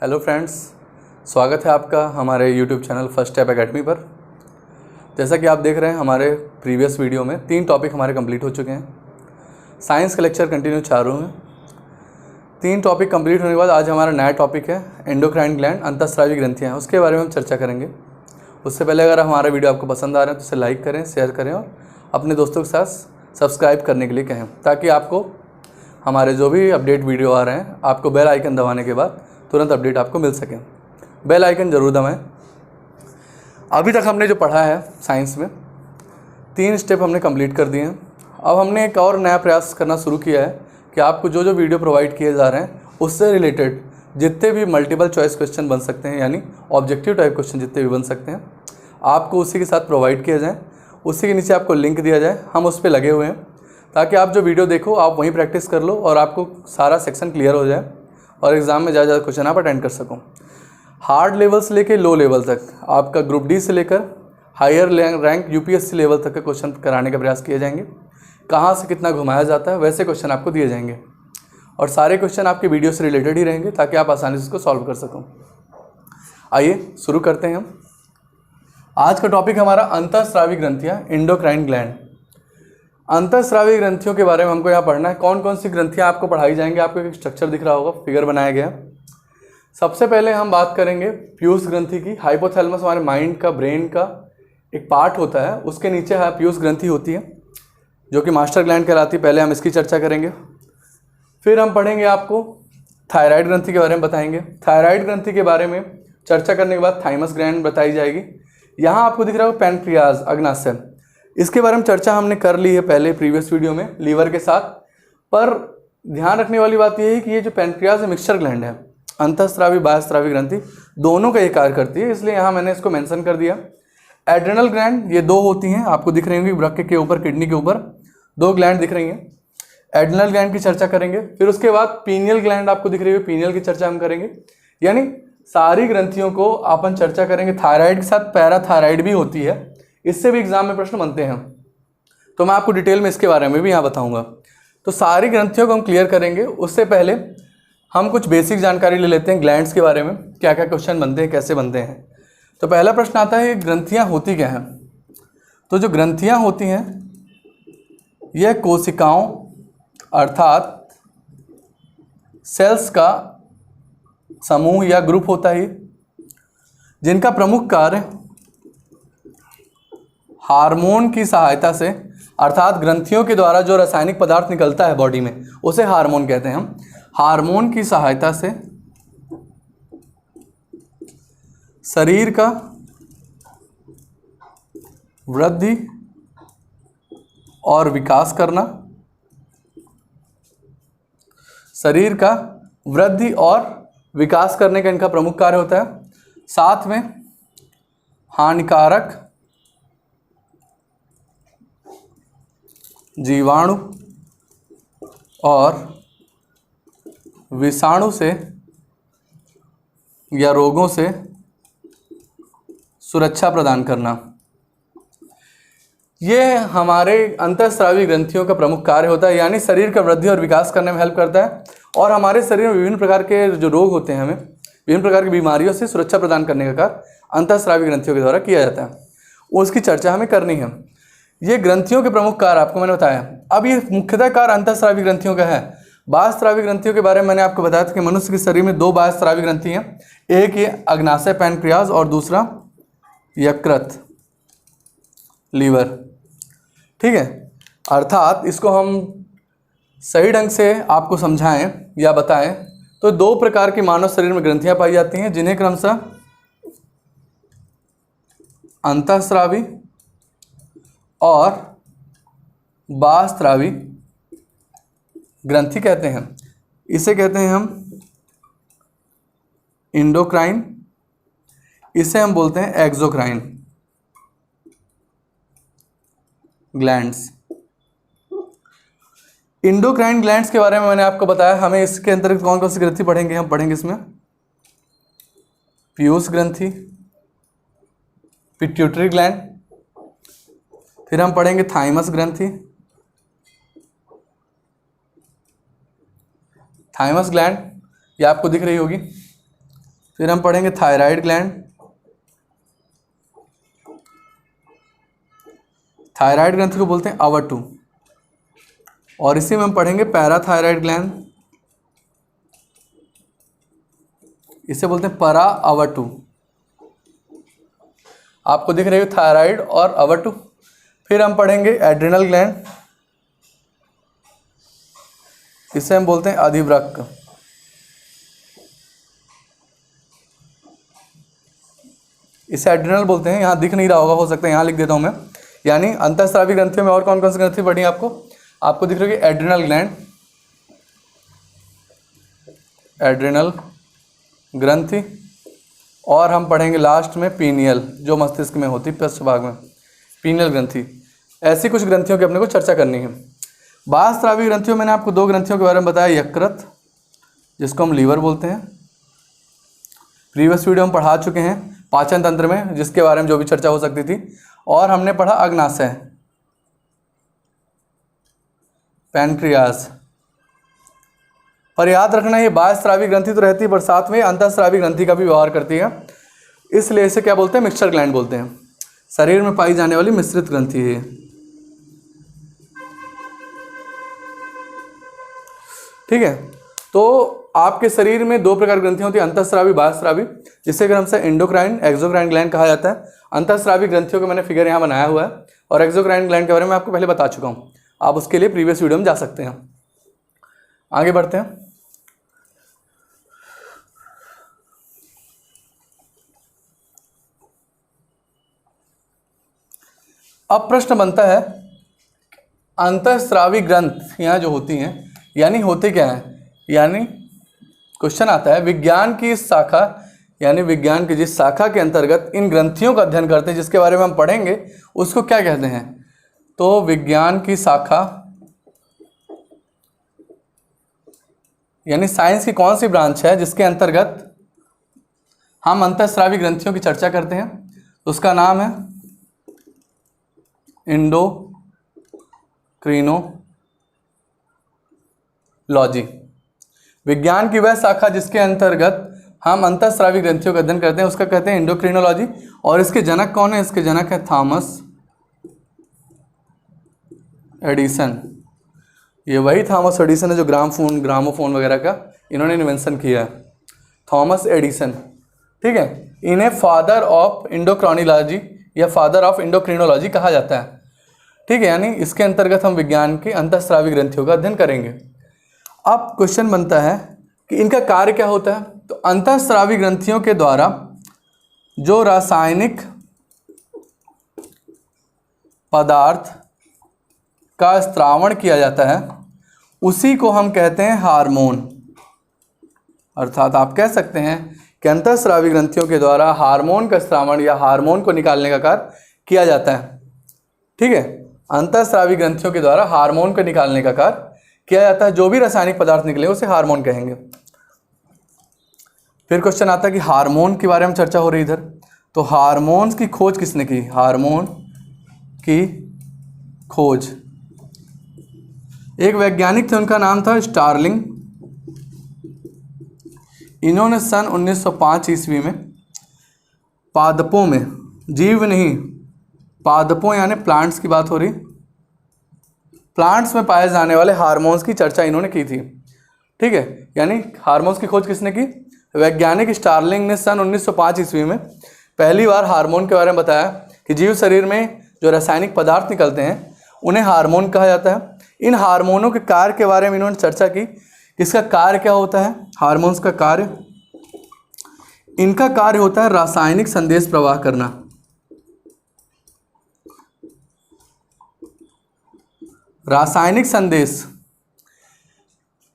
Hello friends, स्वागत है आपका हमारे YouTube channel first step academy पर। जैसा कि आप देख रहे हैं हमारे प्रीवियस वीडियो में 3 टॉपिक हमारे कंप्लीट हो चुके हैं। साइंस का लेक्चर कंटिन्यू चालू है। 3 टॉपिक कंप्लीट होने के बाद आज हमारा नया टॉपिक है एंडोक्राइन ग्लैंड, अंतःस्रावी ग्रंथियाँ। उसके बारे में हम चर्चा करेंगे। उससे पहले अगर हमारा वीडियो आपको पसंद आ रहा है तो इसे लाइक करें, शेयर करें और अपने दोस्तों के साथ सब्सक्राइब करने के लिए कहें, ताकि आपको हमारे जो भी अपडेट वीडियो आ रहे हैं आपको बेल आइकन दबाने के बाद तुरंत अपडेट आपको मिल सके। बेल आइकन ज़रूर दबाएं। अभी तक हमने जो पढ़ा है साइंस में 3 स्टेप हमने कंप्लीट कर दिए हैं। अब हमने एक और नया प्रयास करना शुरू किया है कि आपको जो जो वीडियो प्रोवाइड किए जा रहे हैं उससे रिलेटेड जितने भी मल्टीपल चॉइस क्वेश्चन बन सकते हैं, यानी ऑब्जेक्टिव टाइप क्वेश्चन जितने भी बन सकते हैं, आपको उसी के साथ प्रोवाइड किया जाए। उसी के नीचे आपको लिंक दिया जाए। हम उस पर लगे हुए हैं ताकि आप जो वीडियो देखो आप वहीं प्रैक्टिस कर लो और आपको सारा सेक्शन क्लियर हो जाए और एग्ज़ाम में ज़्यादा क्वेश्चन आप अटेंड कर सको। हार्ड लेवल से लेकर लो लेवल तक आपका ग्रुप डी से लेकर हायर रैंक यूपीएससी लेवल तक के क्वेश्चन कराने का प्रयास किए जाएंगे। कहाँ से कितना घुमाया जाता है वैसे क्वेश्चन आपको दिए जाएंगे और सारे क्वेश्चन आपके वीडियो से रिलेटेड ही रहेंगे ताकि आप आसानी से उसको सॉल्व कर सको। आइए शुरू करते हैं हम। आज का टॉपिक हमारा अंतःस्रावी ग्रंथियाँ, एंडोक्राइन ग्लैंड। अंतःस्रावी ग्रंथियों के बारे में हमको यहाँ पढ़ना है। कौन कौन सी ग्रंथियाँ आपको पढ़ाई जाएंगी, आपको एक स्ट्रक्चर दिख रहा होगा, फिगर बनाया गया। सबसे पहले हम बात करेंगे पीयूष ग्रंथि की। हाइपोथैलेमस हमारे माइंड का, ब्रेन का एक पार्ट होता है, उसके नीचे पीयूष ग्रंथि होती है जो कि मास्टर ग्लैंड कहलाती है। पहले हम इसकी चर्चा करेंगे। फिर हम पढ़ेंगे, आपको थायराइड ग्रंथि के बारे में बताएंगे। थायराइड ग्रंथि के बारे में चर्चा करने के बाद थाइमस ग्लैंड बताई जाएगी। यहाँ आपको दिख रहा होगा पैनक्रियाज, अग्नाशय। इसके बारे में चर्चा हमने कर ली है पहले प्रीवियस वीडियो में लीवर के साथ। पर ध्यान रखने वाली बात यह है कि ये जो पैनक्रियाज मिक्सचर ग्लैंड है, अंतःस्रावी बाह्यस्रावी ग्रंथि दोनों का ये कार्य करती है, इसलिए यहाँ मैंने इसको मेंशन कर दिया। एड्रेनल ग्लैंड ये 2 होती हैं, आपको दिख रही होंगी वृक्क के ऊपर, किडनी के ऊपर 2 ग्लैंड दिख रही हैं। एड्रेनल ग्लैंड की चर्चा करेंगे। फिर उसके बाद पीनियल ग्लैंड आपको दिख रही है, पीनियल की चर्चा हम करेंगे। यानी सारी ग्रंथियों को अपन चर्चा करेंगे। थायराइड के साथ पैराथायराइड भी होती है, इससे भी एग्जाम में प्रश्न बनते हैं, तो मैं आपको डिटेल में इसके बारे में भी यहाँ बताऊंगा। तो सारी ग्रंथियों को हम क्लियर करेंगे। उससे पहले हम कुछ बेसिक जानकारी ले लेते हैं ग्लैंड्स के बारे में, क्या क्या क्वेश्चन बनते हैं, कैसे बनते हैं। तो पहला प्रश्न आता है ग्रंथियाँ होती क्या हैं। तो जो ग्रंथियाँ होती हैं यह कोशिकाओं अर्थात सेल्स का समूह या ग्रुप होता है, जिनका प्रमुख कार्य हार्मोन की सहायता से, अर्थात ग्रंथियों के द्वारा जो रासायनिक पदार्थ निकलता है बॉडी में उसे हार्मोन कहते हैं हम। हार्मोन की सहायता से शरीर का वृद्धि और विकास करना, शरीर का वृद्धि और विकास करने का इनका प्रमुख कार्य होता है। साथ में हानिकारक जीवाणु और विषाणु से या रोगों से सुरक्षा प्रदान करना, ये हमारे अंतःस्रावी ग्रंथियों का प्रमुख कार्य होता है। यानी शरीर का वृद्धि और विकास करने में हेल्प करता है और हमारे शरीर में विभिन्न प्रकार के जो रोग होते हैं, हमें विभिन्न प्रकार की बीमारियों से सुरक्षा प्रदान करने का कार्य अंतःस्रावी ग्रंथियों के द्वारा किया जाता है। उसकी चर्चा हमें करनी है। ये ग्रंथियों के प्रमुख कार्य आपको मैंने बताया। अब ये मुख्यतः कार्य अंतःस्रावी ग्रंथियों का है। बाह्यस्रावी ग्रंथियों के बारे में मैंने आपको बताया था कि मनुष्य के शरीर में 2 बाह्यस्रावी ग्रंथि हैं, एक ये अग्नाशय पैनक्रियाज और दूसरा यकृत, लीवर। ठीक है, अर्थात इसको हम सही ढंग से आपको समझाएं या बताएं तो 2 प्रकार की मानव शरीर में ग्रंथियां पाई जाती हैं, जिन्हें क्रमशः अंतःस्रावी और बाह्यस्रावी ग्रंथि कहते हैं। इसे कहते हैं हम एंडोक्राइन, इसे हम बोलते हैं एक्सोक्राइन ग्लैंड्स। एंडोक्राइन ग्लैंड्स के बारे में मैंने आपको बताया। हमें इसके अंतर्गत कौन कौन सी ग्रंथि पढ़ेंगे, हम पढ़ेंगे इसमें पीयूष ग्रंथि, पिट्यूटरी ग्लैंड, फिर हम पढ़ेंगे थाइमस ग्रंथि, थाइमस ग्लैंड ये आपको दिख रही होगी, फिर हम पढ़ेंगे थायराइड ग्लैंड। थायराइड ग्रंथि को बोलते हैं अवर 2। और इसी में हम पढ़ेंगे पैराथायराइड ग्लैंड, इसे बोलते हैं परा अवर 2। आपको दिख रही है थायराइड और अवर 2। फिर हम पढ़ेंगे एड्रिनल ग्लैंड, इसे हम बोलते हैं अधिवृक्क। इसे एड्रिनल बोलते हैं, यहाँ दिख नहीं रहा होगा, हो सकता है यहाँ लिख देता हूँ मैं। यानी अंतःस्रावी ग्रंथियों में और कौन कौन सी ग्रंथि पढ़ी आपको दिख रही है एड्रिनल ग्लैंड, एड्रिनल ग्रंथि, और हम पढ़ेंगे लास्ट में पीनियल, जो मस्तिष्क में होती है पृष्ठ भाग में, पीनियल ग्रंथि। ऐसी कुछ ग्रंथियों की अपने को चर्चा करनी है। बाह्यस्रावी ग्रंथियों मैंने आपको 2 ग्रंथियों के बारे में बताया, यकृत जिसको हम लीवर बोलते हैं, प्रीवियस वीडियो हम पढ़ा चुके हैं पाचन तंत्र में, जिसके बारे में जो भी चर्चा हो सकती थी। और हमने पढ़ा अग्नाशय, पैनक्रियास। पर याद रखना ये बाह्यस्रावी ग्रंथि तो रहती है, पर साथ में अंतःस्रावी ग्रंथि का भी व्यवहार करती है, इसलिए इसे क्या बोलते हैं, मिक्सचर ग्लैंड बोलते हैं। शरीर में पाई जाने वाली मिश्रित ग्रंथि है। ठीक है, तो आपके शरीर में 2 प्रकार की ग्रंथियां होती है, अंतःस्रावी, बाह्यस्रावी, जिसे अगर हमसे एंडोक्राइन एक्सोक्राइन ग्लैंड कहा जाता है। अंतःस्रावी ग्रंथियों का मैंने फिगर यहाँ बनाया हुआ है, और एक्सोक्राइन ग्लैंड के बारे में आपको पहले बता चुका हूँ। आप उसके लिए प्रीवियस वीडियो में जा सकते हैं। आगे बढ़ते हैं। अब प्रश्न बनता है, अंतःस्रावी ग्रंथियां जो होती हैं यानी होते क्या हैं, यानी क्वेश्चन आता है विज्ञान की इस शाखा, यानी विज्ञान की जिस शाखा के अंतर्गत इन ग्रंथियों का अध्ययन करते हैं, जिसके बारे में हम पढ़ेंगे, उसको क्या कहते हैं। तो विज्ञान की शाखा यानी साइंस की कौन सी ब्रांच है जिसके अंतर्गत हम अंतःस्रावी ग्रंथियों की चर्चा करते हैं, उसका नाम है एंडोक्रिनोलॉजी। विज्ञान की वह शाखा जिसके अंतर्गत हम अंतःस्रावी ग्रंथियों का अध्ययन करते हैं, उसका कहते हैं एंडोक्रिनोलॉजी। और इसके जनक कौन है, इसके जनक है थॉमस एडिसन। ये वही थॉमस एडिसन है जो ग्रामोफोन वगैरह का इन्होंने इन्वेंशन किया है, थॉमस एडिसन। ठीक है, इन्हें फादर ऑफ एंडोक्रिनोलॉजी या फादर ऑफ एंडोक्रिनोलॉजी कहा जाता है। ठीक है, यानी इसके अंतर्गत हम विज्ञान की अंतःस्रावी ग्रंथियों का अध्ययन करेंगे। अब क्वेश्चन बनता है कि इनका कार्य क्या होता है। तो अंतःस्रावी ग्रंथियों के द्वारा जो रासायनिक पदार्थ का स्त्रावण किया जाता है, उसी को हम कहते हैं हार्मोन। अर्थात आप कह सकते हैं कि अंतःस्रावी ग्रंथियों के द्वारा हार्मोन का स्त्रावण या हार्मोन को निकालने का कार्य किया जाता है। ठीक है, अंतःस्रावी ग्रंथियों के द्वारा हार्मोन को निकालने का कार्य किया जाता है। जो भी रासायनिक पदार्थ निकले उसे हार्मोन कहेंगे। फिर क्वेश्चन आता है कि हार्मोन के बारे में चर्चा हो रही इधर, तो हार्मोन्स की खोज किसने की। हार्मोन की खोज एक वैज्ञानिक थे, उनका नाम था स्टार्लिंग। इन्होंने सन 1905 ईस्वी में पादपों में, जीव नहीं, पादपों यानी प्लांट्स की बात हो रही, प्लांट्स में पाए जाने वाले हार्मोन्स की चर्चा इन्होंने की थी। ठीक है, यानी हार्मोन्स की खोज किसने की, वैज्ञानिक स्टार्लिंग ने सन 1905 ईस्वी में पहली बार हार्मोन के बारे में बताया कि जीव शरीर में जो रासायनिक पदार्थ निकलते हैं उन्हें हार्मोन कहा जाता है। इन हार्मोनों के कार्य के बारे में इन्होंने चर्चा की, इसका कार्य क्या होता है। हार्मोन्स का कार्य, इनका कार्य होता है रासायनिक संदेश प्रवाह करना। रासायनिक संदेश,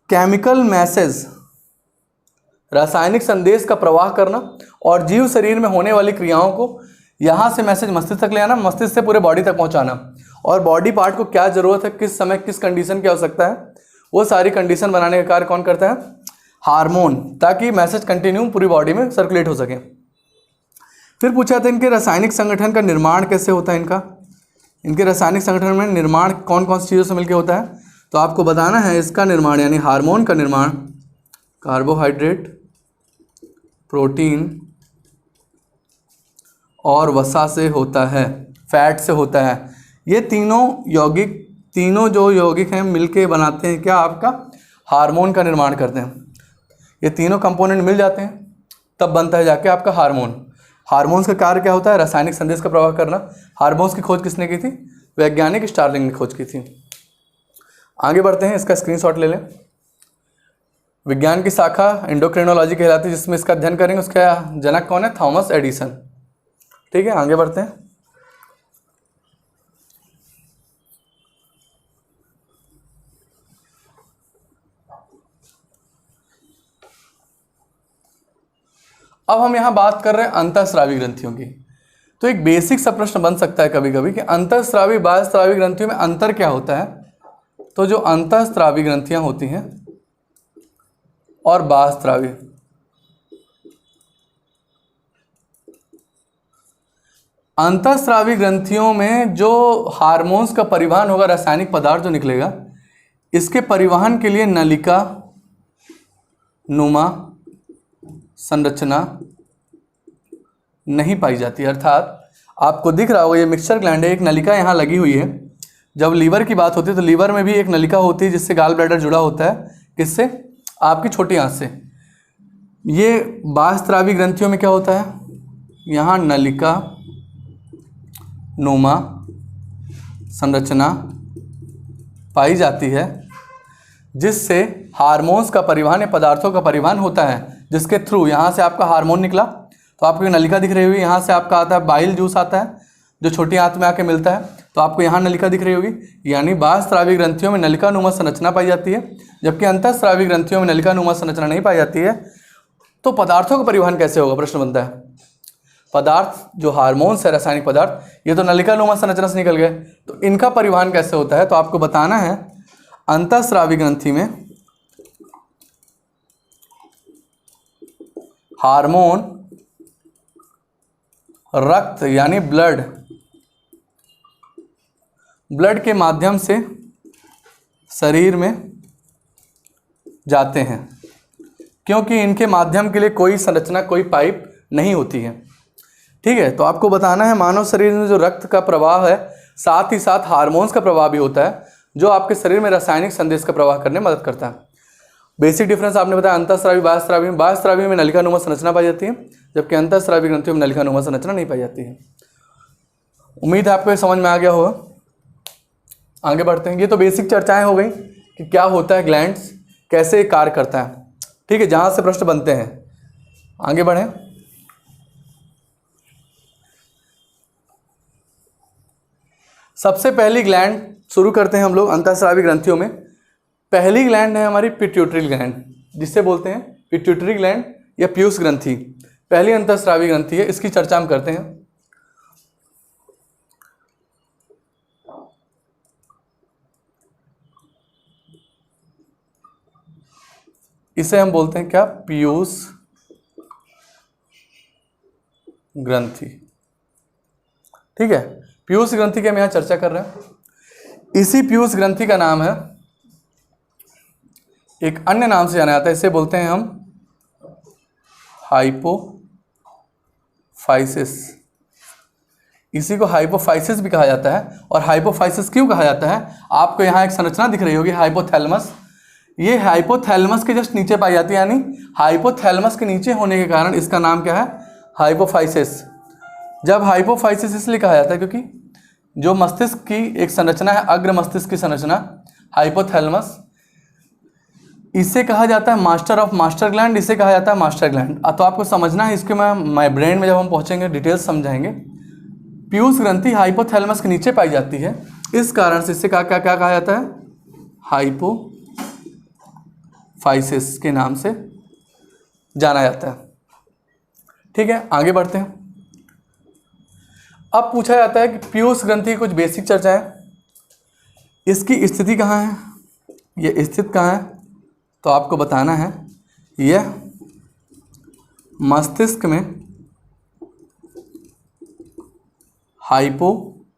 केमिकल मैसेज, रासायनिक संदेश का प्रवाह करना और जीव शरीर में होने वाली क्रियाओं को यहाँ से मैसेज मस्तिष्क तक ले आना, मस्तिष्क से पूरे बॉडी तक पहुँचाना, और बॉडी पार्ट को क्या ज़रूरत है, किस समय किस कंडीशन की आवश्यकता है, वो सारी कंडीशन बनाने का कार्य कौन करता है, हार्मोन, ताकि मैसेज कंटिन्यू पूरी बॉडी में सर्कुलेट हो सके। फिर पूछा था इनके रासायनिक संगठन का निर्माण कैसे होता है। इनके रासायनिक संगठन में निर्माण कौन कौन सी चीज़ों से मिलकर होता है, तो आपको बताना है इसका निर्माण, यानी हार्मोन का निर्माण कार्बोहाइड्रेट प्रोटीन और वसा से होता है, फैट से होता है। ये तीनों जो यौगिक हैं मिलके बनाते हैं क्या, आपका हार्मोन का निर्माण करते हैं। ये तीनों कंपोनेंट मिल जाते हैं तब बनता है जाके आपका हार्मोन। हार्मोन्स का कार्य क्या होता है, रासायनिक संदेश का प्रवाह करना। हार्मोन्स की खोज किसने की थी, वैज्ञानिक स्टार्लिंग ने खोज की थी। आगे बढ़ते हैं, इसका स्क्रीनशॉट ले लें। विज्ञान की शाखा एंडोक्रिनोलॉजी कहलाती है, जिसमें इसका अध्ययन करेंगे। उसका जनक कौन है, थॉमस एडिसन। ठीक है, आगे बढ़ते हैं। अब हम यहां बात कर रहे हैं अंतःस्रावी ग्रंथियों की। तो एक बेसिक सा प्रश्न बन सकता है कभी कभी कि अंतःस्रावी बाह्यस्रावी ग्रंथियों में अंतर क्या होता है। तो जो अंतःस्रावी ग्रंथियां होती हैं और बाह्यस्रावी, अंतःस्रावी ग्रंथियों में जो हार्मोन्स का परिवहन होगा, रासायनिक पदार्थ जो निकलेगा, इसके परिवहन के लिए नलिका नुमा संरचना नहीं पाई जाती। अर्थात आपको दिख रहा होगा ये मिक्सचर ग्लैंड है, एक नलिका यहाँ लगी हुई है। जब लीवर की बात होती है तो लीवर में भी एक नलिका होती है जिससे गाल ब्लैडर जुड़ा होता है। किससे, आपकी छोटी आंत से। ये बाह्यस्रावी ग्रंथियों में क्या होता है, यहाँ नलिका नुमा संरचना पाई जाती है जिससे हार्मोन्स का परिवहन या पदार्थों का परिवहन होता है, जिसके थ्रू यहाँ से आपका हार्मोन निकला तो आपको ये नलिका दिख रही होगी। यहाँ से आपका आता है बाइल जूस आता है जो छोटी आंत में आके मिलता है, तो आपको यहाँ नलिका दिख रही होगी। यानी बाह्यस्रावी ग्रंथियों में नलिका नुमा संरचना पाई जाती है, जबकि अंतःस्रावी ग्रंथियों में नलिका नुमा संरचना नहीं पाई जाती है। तो पदार्थों का परिवहन कैसे होगा, प्रश्न बनता है। पदार्थ जो हार्मोन्स है, रासायनिक पदार्थ, ये तो नलिका नुमा संरचना से निकल गए, तो इनका परिवहन कैसे होता है। तो आपको बताना है अंतःस्रावी ग्रंथि में हार्मोन रक्त यानी ब्लड के माध्यम से शरीर में जाते हैं, क्योंकि इनके माध्यम के लिए कोई संरचना, कोई पाइप नहीं होती है। ठीक है, तो आपको बताना है मानव शरीर में जो रक्त का प्रवाह है, साथ ही साथ हार्मोन्स का प्रवाह भी होता है, जो आपके शरीर में रासायनिक संदेश का प्रवाह करने में मदद करता है। बेसिक डिफरेंस आपने बताया अंतःस्रावी बाह्यस्रावी में। बाह्यस्रावी में नलिका नुमा संरचना पाई जाती है, जबकि अंतःस्रावी ग्रंथियों में नलिका नुमा संरचना नहीं पाई जाती है। उम्मीद है आपको ये समझ में आ गया होगा। आगे बढ़ते हैं। ये तो बेसिक चर्चाएं हो गई कि क्या होता है ग्लैंड्स, कैसे कार्य करता है। ठीक है, जहां से प्रश्न बनते हैं। आगे बढ़ें। सबसे पहली ग्लैंड शुरू करते हैं हम लोग अंतःस्रावी ग्रंथियों में। पहली ग्लैंड है हमारी पिट्यूटरी ग्लैंड, जिससे बोलते हैं पिट्यूटरी ग्लैंड या पीयूष ग्रंथि। पहली अंतःस्रावी ग्रंथि है, इसकी चर्चा हम करते हैं। इसे हम बोलते हैं क्या, पीयूष ग्रंथि। ठीक है, पीयूष ग्रंथि की हम यहां चर्चा कर रहे हैं। इसी पीयूष ग्रंथि का नाम है, एक अन्य नाम से जाना जाता है, इसे बोलते हैं हम हाइपोफाइसिस। इसी को हाइपोफाइसिस भी कहा जाता है। और हाइपोफाइसिस क्यों कहा जाता है, आपको यहाँ एक संरचना दिख रही होगी हाइपोथैलेमस। ये हाइपोथैलेमस के जस्ट नीचे पाई जाती है, यानी हाइपोथैलेमस के नीचे होने के कारण इसका नाम क्या है, हाइपोफाइसिस। जब हाइपोफाइसिस इसलिए कहा जाता है क्योंकि जो मस्तिष्क की एक संरचना है, अग्र मस्तिष्क की संरचना हाइपोथैलेमस, इसे कहा जाता है मास्टर ऑफ मास्टर ग्लैंड, इसे कहा जाता है मास्टर ग्लैंड। तो आपको समझना है, इसके मैं ब्रेन में जब हम पहुंचेंगे डिटेल्स समझाएंगे। पीयूष ग्रंथि हाइपोथैलेमस के नीचे पाई जाती है, इस कारण से इसे क्या कहा जाता है, हाइपोफाइसिस के नाम से जाना जाता है। ठीक है, आगे बढ़ते हैं। अब पूछा जाता है कि पीयूष ग्रंथि की कुछ बेसिक चर्चा है। इसकी स्थिति कहाँ है, ये स्थित कहाँ है, तो आपको बताना है यह मस्तिष्क में हाइपोथैलेमस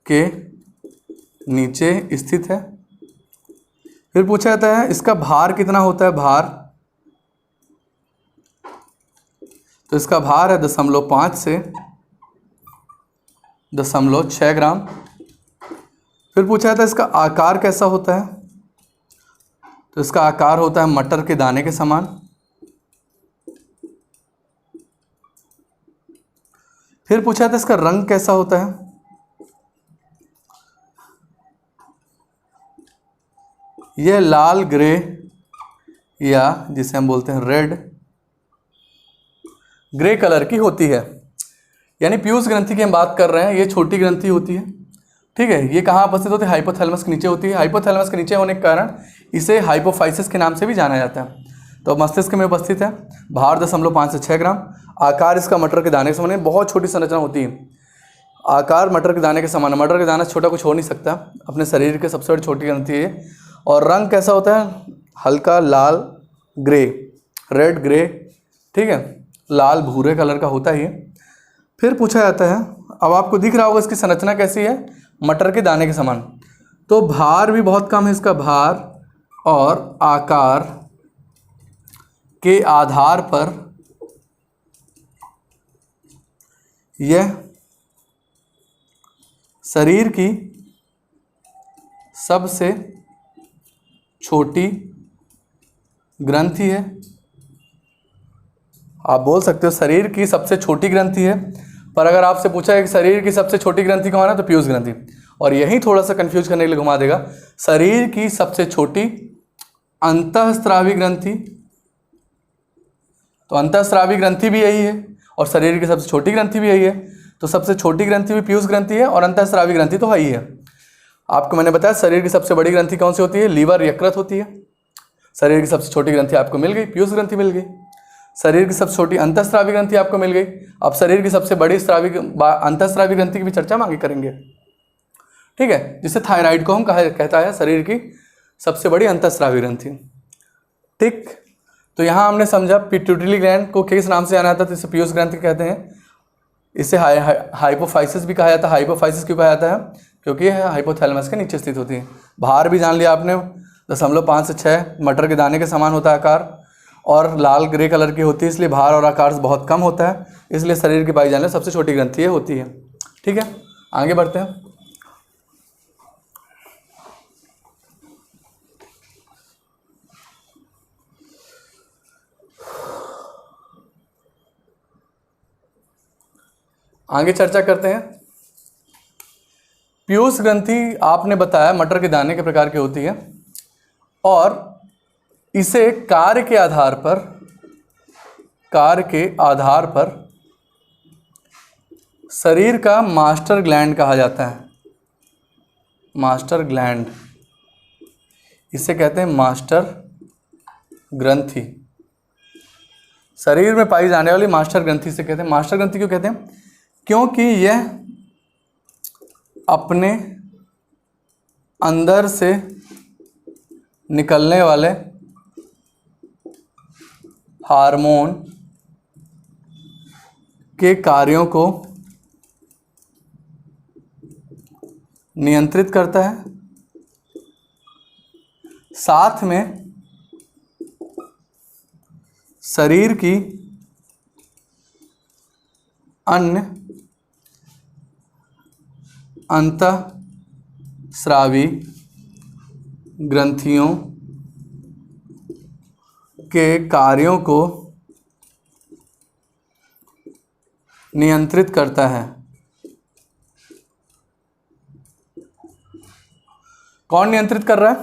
के नीचे स्थित है। फिर पूछा जाता है इसका भार कितना होता है, भार, तो इसका भार है 0.5 से 0.6 ग्राम। फिर पूछा जाता है इसका आकार कैसा होता है, तो इसका आकार होता है मटर के दाने के समान। फिर पूछा जाता है इसका रंग कैसा होता है, यह लाल ग्रे या जिसे हम बोलते हैं रेड ग्रे कलर की होती है। यानी पीयूष ग्रंथि की हम बात कर रहे हैं, ये छोटी ग्रंथि होती है, ठीक है। ये कहाँ उपस्थित होती है, हाइपोथैलेमस के नीचे होती है। हाइपोथैलेमस के नीचे होने के कारण इसे हाइपोफाइसिस के नाम से भी जाना जाता है। तो मस्तिष्क में उपस्थित है। भार 0.5 से 6 ग्राम। आकार इसका मटर के दाने के समान है, बहुत छोटी संरचना होती है। आकार मटर के दाने के समान है, मटर के दाना छोटा कुछ हो नहीं सकता, अपने शरीर के सबसे बड़ी छोटी ग्रंथि है। और रंग कैसा होता है, हल्का लाल ग्रे, रेड ग्रे, ठीक है, लाल भूरे कलर का होता ही है। फिर पूछा जाता है, अब आपको दिख रहा होगा इसकी संरचना कैसी है, मटर के दाने के समान। तो भार भी बहुत कम है इसका, भार और आकार के आधार पर यह शरीर की सबसे छोटी ग्रंथि है। आप बोल सकते हो शरीर की सबसे छोटी ग्रंथि है, पर अगर आपसे पूछा है कि शरीर की सबसे छोटी ग्रंथि कौन है, तो पीयूष ग्रंथि। और यही थोड़ा सा कंफ्यूज करने के लिए घुमा देगा, शरीर की सबसे छोटी अंतःस्रावी ग्रंथि, तो अंतःस्रावी ग्रंथि भी यही है और शरीर की सबसे छोटी ग्रंथि भी यही है। तो सबसे छोटी ग्रंथि भी पीयूष ग्रंथि है और अंतःस्रावी ग्रंथि तो है ही है। आपको मैंने बताया शरीर की सबसे बड़ी ग्रंथि कौन सी होती है, लीवर यकृत होती है। शरीर की सबसे छोटी ग्रंथि आपको मिल गई, पीयूष ग्रंथि मिल गई। शरीर की सबसे छोटी अंतःस्रावी ग्रंथि आपको मिल गई। अब शरीर की सबसे बड़ी अंतःस्रावी ग्रंथि की भी चर्चा आगे करेंगे, ठीक है, जिसे थायराइड को हम कहता है शरीर की सबसे बड़ी अंतःस्रावी ग्रंथि, ठीक। तो यहाँ हमने समझा पिट्यूटरी ग्लैंड को किस नाम से जाना जाता है, तो इसे पीयूष ग्रंथि कहते हैं। इसे हाइपोफाइसिस भी कहा जाता है। हाइपोफाइसिस क्यों कहा जाता है, क्योंकि यह हाइपोथैलेमस के नीचे स्थित होती है। भार भी जान लिया आपने, 0.5 से 6 मटर के दाने के समान होता है आकार, और लाल ग्रे कलर की होती है, इसलिए भार और आकार बहुत कम होता है, इसलिए शरीर की पाई जाने सबसे छोटी ग्रंथि ये होती है, ठीक है। आगे बढ़ते हैं। आगे चर्चा करते हैं। पीयूष ग्रंथि आपने बताया मटर के दाने के प्रकार की होती है और इसे कार्य के आधार पर शरीर का मास्टर ग्लैंड कहा जाता है। मास्टर ग्लैंड, इसे कहते हैं मास्टर ग्रंथि। शरीर में पाई जाने वाली मास्टर ग्रंथि से कहते हैं। मास्टर ग्रंथि क्यों कहते हैं, क्योंकि यह अपने अंदर से निकलने वाले हार्मोन के कार्यों को नियंत्रित करता है, साथ में शरीर की अन्य अंतःस्रावी ग्रंथियों के कार्यों को नियंत्रित करता है। कौन नियंत्रित कर रहा है,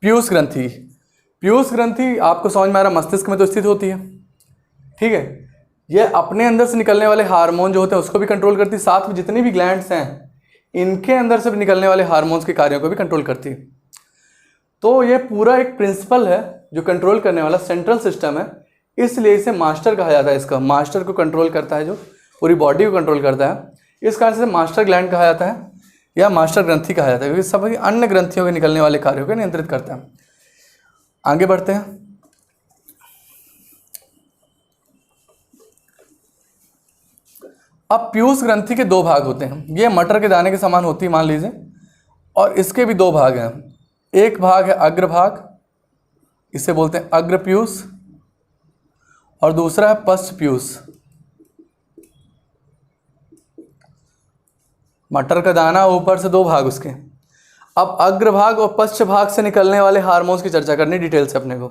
पीयूष ग्रंथि। पीयूष ग्रंथि आपको समझ में आ रहा, मस्तिष्क में तो स्थित होती है, ठीक है। यह अपने अंदर से निकलने वाले हार्मोन जो होते हैं उसको भी कंट्रोल करती है, साथ में जितनी भी ग्लैंड्स हैं इनके अंदर से भी निकलने वाले हार्मोन्स के कार्यों को भी कंट्रोल करती है। तो ये पूरा एक प्रिंसिपल है जो कंट्रोल करने वाला सेंट्रल सिस्टम है, इसलिए इसे मास्टर कहा जाता है। इसका मास्टर को कंट्रोल करता है, जो पूरी बॉडी को कंट्रोल करता है, इस कारण से मास्टर ग्लैंड कहा जाता है या मास्टर ग्रंथि कहा जाता है, क्योंकि सभी अन्य ग्रंथियों के निकलने वाले कार्यों को नियंत्रित करता है। आगे बढ़ते हैं। अब पीयूष ग्रंथि के दो भाग होते हैं। ये मटर के दाने के समान होती है मान लीजिए, और इसके भी दो भाग हैं। एक भाग है अग्रभाग, इसे बोलते हैं अग्रपीयूष, और दूसरा है पश्चपीयूष। मटर का दाना ऊपर से 2 भाग उसके। अब अग्रभाग और पश्च भाग से निकलने वाले हार्मोन्स की चर्चा करनी डिटेल से अपने को।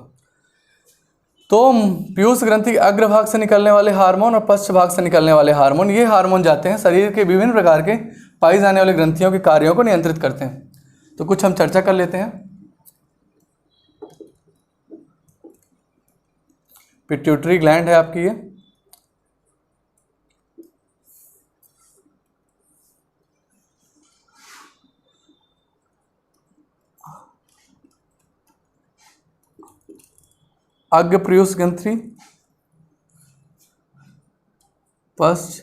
तो पीयूष ग्रंथि के अग्रभाग से निकलने वाले हार्मोन और पश्च भाग से निकलने वाले हार्मोन, ये हार्मोन जाते हैं शरीर के विभिन्न प्रकार के पाई जाने वाले ग्रंथियों के कार्यों को नियंत्रित करते हैं। तो कुछ हम चर्चा कर लेते हैं। पिट्यूटरी ग्लैंड है आपकी ये, अग्रपीयूष ग्रंथि, पश्च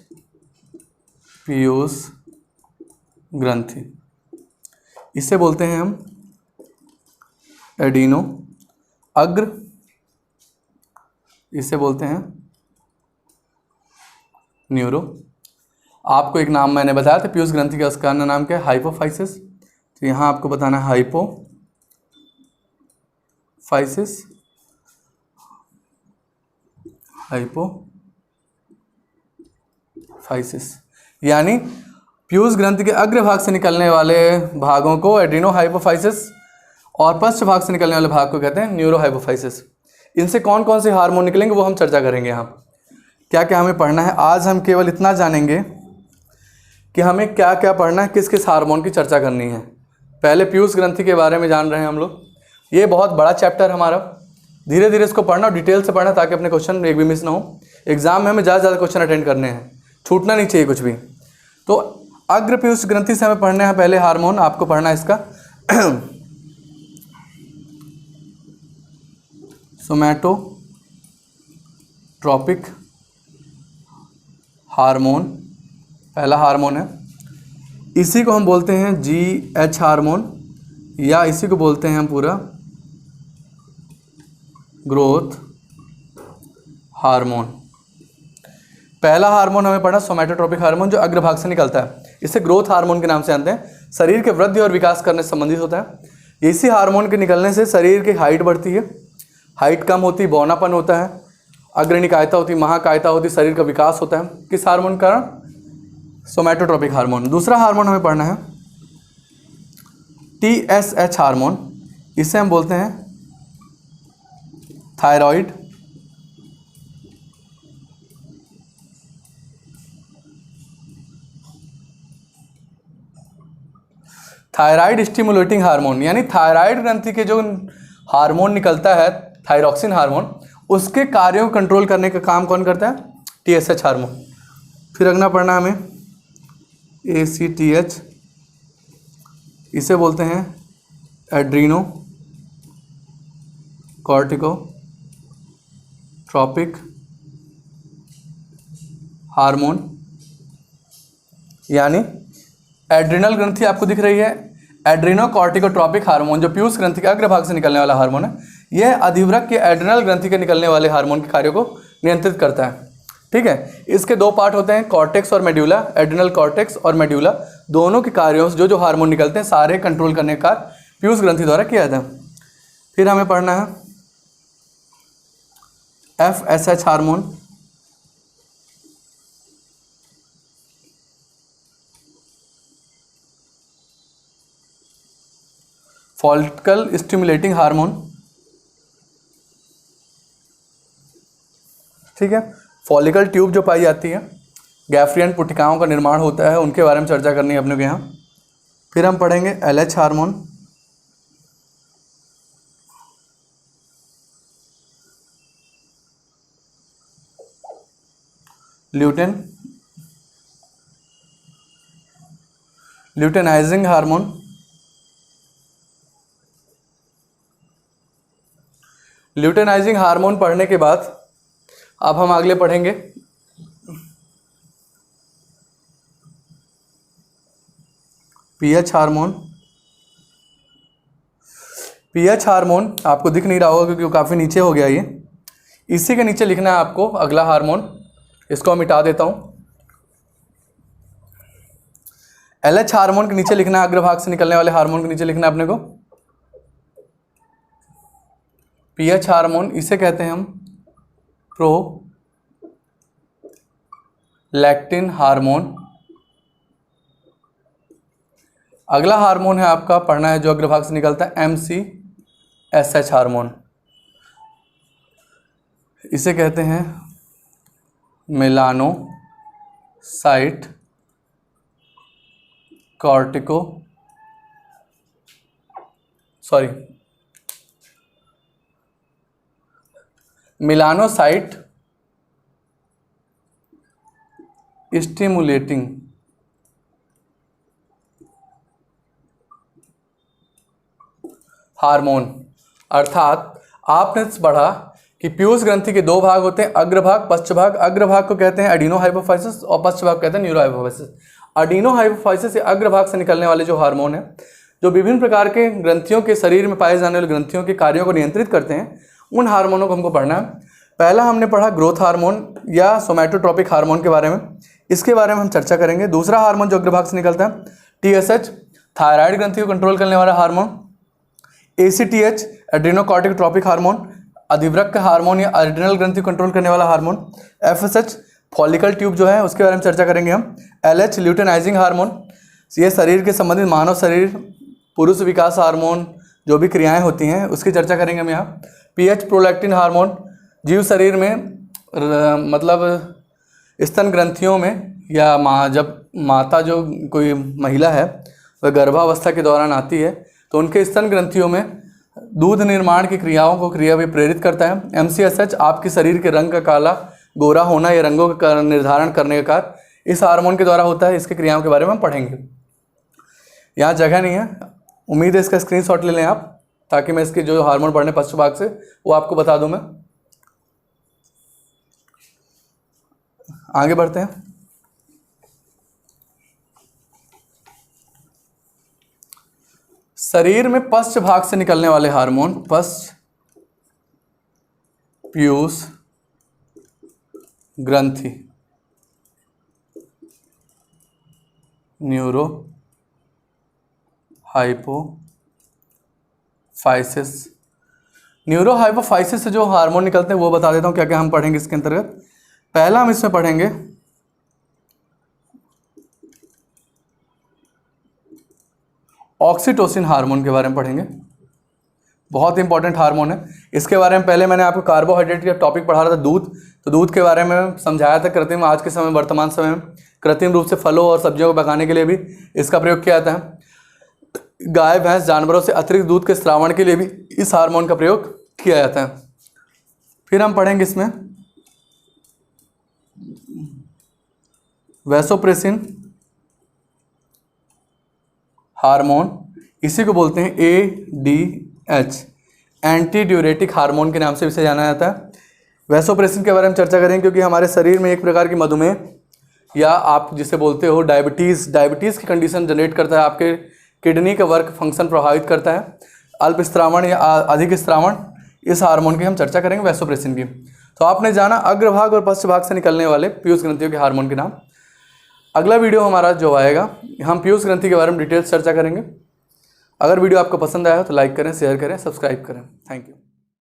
पीयूष ग्रंथि, इसे बोलते हैं हम एडिनो। अग्र, इसे बोलते हैं न्यूरो। आपको एक नाम मैंने बताया था पीयूष ग्रंथि का, उसका अन्य नाम क्या है? हाइपोफाइसिस। तो यहाँ आपको बताना है हाइपोफाइसिस, हाइपोफाइसिस, यानी पीयूष ग्रंथि के अग्रभाग से निकलने वाले भागों को एड्रीनो हाइपोफाइसिस और पश्च भाग से निकलने वाले भाग को कहते हैं न्यूरो हाइपोफाइसिस। इनसे कौन कौन से हार्मोन निकलेंगे वो हम चर्चा करेंगे। यहाँ क्या क्या हमें पढ़ना है, आज हम केवल इतना जानेंगे कि हमें क्या क्या पढ़ना है, किस किस हार्मोन की चर्चा करनी है। पहले पीयूष ग्रंथि के बारे में जान रहे हैं हम लोग, ये बहुत बड़ा चैप्टर हमारा, धीरे धीरे इसको पढ़ना और डिटेल से पढ़ना ताकि अपने क्वेश्चन एक भी मिस ना हो। एग्जाम में हमें ज़्यादा क्वेश्चन अटेंड करने हैं, छूटना नहीं चाहिए कुछ भी। तो अग्र पीयूष ग्रंथि से हमें पढ़ने हैं पहले हार्मोन, आपको पढ़ना है इसका सोमैटोट्रॉपिक हार्मोन, पहला हार्मोन है। इसी को हम बोलते हैं GH हार्मोन, या इसी को बोलते हैं हम पूरा ग्रोथ हार्मोन। पहला हार्मोन हमें पढ़ा सोमैटोट्रॉपिक हार्मोन, जो अग्रभाग से निकलता है, इसे ग्रोथ हार्मोन के नाम से जानते हैं। शरीर के वृद्धि और विकास करने से संबंधित होता है। इसी हार्मोन के निकलने से शरीर की हाइट बढ़ती है, हाइट कम होती, बौनापन होता है, अग्रनिकायता होती, महाकायता होती, शरीर का विकास होता है। किस हार्मोन का? सोमैटोट्रॉपिक हार्मोन। दूसरा हार्मोन हमें पढ़ना है TSH हार्मोन, इसे हम बोलते हैं थायराइड थायराइड स्टिमुलेटिंग हार्मोन, यानी थायराइड ग्रंथि के जो हार्मोन निकलता है थायरॉक्सिन हार्मोन, उसके कार्यों को कंट्रोल करने का काम कौन करता है? TSH hormone. फिर अगला पढ़ना हमें ACTH, इसे बोलते हैं एड्रीनो कॉर्टिकोट्रॉपिक हार्मोन, यानी एड्रिनल ग्रंथि आपको दिख रही है, एड्रीनो कॉर्टिकोट्रॉपिक हार्मोन जो पीयूष ग्रंथि के अग्रभाग से निकलने वाला हार्मोन है, यह अधिवृक्क के एड्रिनल ग्रंथि के निकलने वाले हार्मोन के कार्यों को नियंत्रित करता है। ठीक है, इसके 2 पार्ट होते हैं, कॉर्टेक्स और मेड्यूला। एड्रिनल कॉर्टेक्स और मेड्यूला दोनों के कार्यों से जो हार्मोन निकलते हैं सारे कंट्रोल करने का कार्य पीयूष ग्रंथि द्वारा किया जाता है। फिर हमें पढ़ना है FSH hormone, follicle stimulating hormone. ठीक है, फॉलिकल ट्यूब जो पाई जाती है, गैफ्रियन पुटिकाओं का निर्माण होता है, उनके बारे में चर्चा करनी है अपने को यहाँ। फिर हम पढ़ेंगे LH hormone, luteinising hormone, luteinising hormone पढ़ने के बाद अब हम अगले पढ़ेंगे पीएच हार्मोन। पीएच हार्मोन आपको दिख नहीं रहा होगा क्योंकि वो काफ़ी नीचे हो गया ये, इसी के नीचे लिखना है आपको अगला हार्मोन, इसको हम मिटा देता हूँ। LH हार्मोन के नीचे लिखना है, अग्रभाग से निकलने वाले हार्मोन के नीचे लिखना है अपने को पीएच हार्मोन, इसे कहते हैं हम प्रोलैक्टिन हार्मोन। अगला हार्मोन है आपका पढ़ना है जो अग्रभाग से निकलता है, MCSH हार्मोन, इसे कहते हैं melanocyte cortico melanocyte stimulating hormone. अर्थात आपने पढ़ा कि पीयूष ग्रंथि के दो भाग होते हैं, अग्रभाग पश्चभाग। अग्रभाग को कहते हैं एडिनो हाइपोफाइसिस और पश्चभाग कहते हैं न्यूरो हाइपोफाइसिस। एडिनो हाइपोफाइसिस से अग्रभाग से निकलने वाले जो हार्मोन है, जो विभिन्न प्रकार के ग्रंथियों के शरीर में पाए जाने वाले ग्रंथियों के कार्यों को नियंत्रित करते हैं, उन हार्मोनों को हमको पढ़ना है। पहला हमने पढ़ा ग्रोथ हार्मोन या सोमैटोट्रोपिक हार्मोन के बारे में, इसके बारे में हम चर्चा करेंगे। दूसरा हार्मोन जो अग्रभाग से निकलता है, TSH थायराइड ग्रंथि को कंट्रोल करने वाला हार्मोन। ACTH एड्रेनोकॉर्टिकोट्रोपिक हार्मोन, अधिवृक्क हार्मोन या एड्रेनल ग्रंथि को कंट्रोल करने वाला हार्मोन। FSH फॉलिकल ट्यूब जो है उसके बारे में चर्चा करेंगे हम। LH ल्यूटेनाइजिंग हार्मोन, ये शरीर के संबंधित मानव शरीर पुरुष विकास हार्मोन जो भी क्रियाएं होती हैं उसकी चर्चा करेंगे हम यहाँ। PH प्रोलैक्टिन हार्मोन, जीव शरीर में मतलब स्तन ग्रंथियों में या जब माता जो कोई महिला है वह गर्भावस्था के दौरान आती है तो उनके स्तन ग्रंथियों में दूध निर्माण की क्रियाओं को भी प्रेरित करता है। MCSH आपके शरीर के रंग का काला गोरा होना या रंगों का निर्धारण करने का कार्य इस हार्मोन के द्वारा होता है। इसके क्रियाओं के बारे में हम पढ़ेंगे। यहाँ जगह नहीं है, उम्मीद है इसका स्क्रीनशॉट ले लें आप, ताकि मैं इसके जो हार्मोन पढ़ने पश्च भाग से वो आपको बता दूं। मैं आगे बढ़ते हैं। शरीर में पश्च भाग से निकलने वाले हार्मोन, पश्च पीयूष ग्रंथि, न्यूरो हाइपोफाइसिस। न्यूरो हाइपोफाइसिस से जो हार्मोन निकलते हैं वो बता देता हूँ क्या क्या हम पढ़ेंगे इसके अंतर्गत। पहला हम इसमें पढ़ेंगे ऑक्सीटोसिन हार्मोन के बारे में पढ़ेंगे। बहुत इंपॉर्टेंट हार्मोन है। इसके बारे में पहले मैंने आपको कार्बोहाइड्रेट का टॉपिक पढ़ा रहा था, दूध, तो दूध के बारे में समझाया था। कृत्रिम आज के समय वर्तमान समय में कृत्रिम रूप से फलों और सब्जियों को पकाने के लिए भी इसका प्रयोग किया जाता है। गाय भैंस जानवरों से अतिरिक्त दूध के श्रावण के लिए भी इस हार्मोन का प्रयोग किया जाता है। फिर हम पढ़ेंगे इसमें वैसोप्रेसिन हार्मोन, इसी को बोलते हैं ADH, एंटी ड्यूरेटिक हार्मोन के नाम से इसे जाना जाता है। वैसोप्रेसिन के बारे में चर्चा करेंगे क्योंकि हमारे शरीर में एक प्रकार की मधुमेह या आप जिसे बोलते हो डायबिटीज़ की कंडीशन जनरेट करता है। आपके किडनी का वर्क फंक्शन प्रभावित करता है। अल्प स्त्रावण या अधिक स्त्रावण, इस हार्मोन की हम चर्चा करेंगे, वैसोप्रेसिन की। तो आपने जाना अग्रभाग और पश्च भाग से निकलने वाले पीयूष ग्रंथियों के हार्मोन के नाम। अगला वीडियो हमारा जो आएगा हम पीयूष ग्रंथि के बारे में डिटेल्स चर्चा करेंगे। अगर वीडियो आपको पसंद आया तो लाइक करें, शेयर करें, सब्सक्राइब करें। Thank you.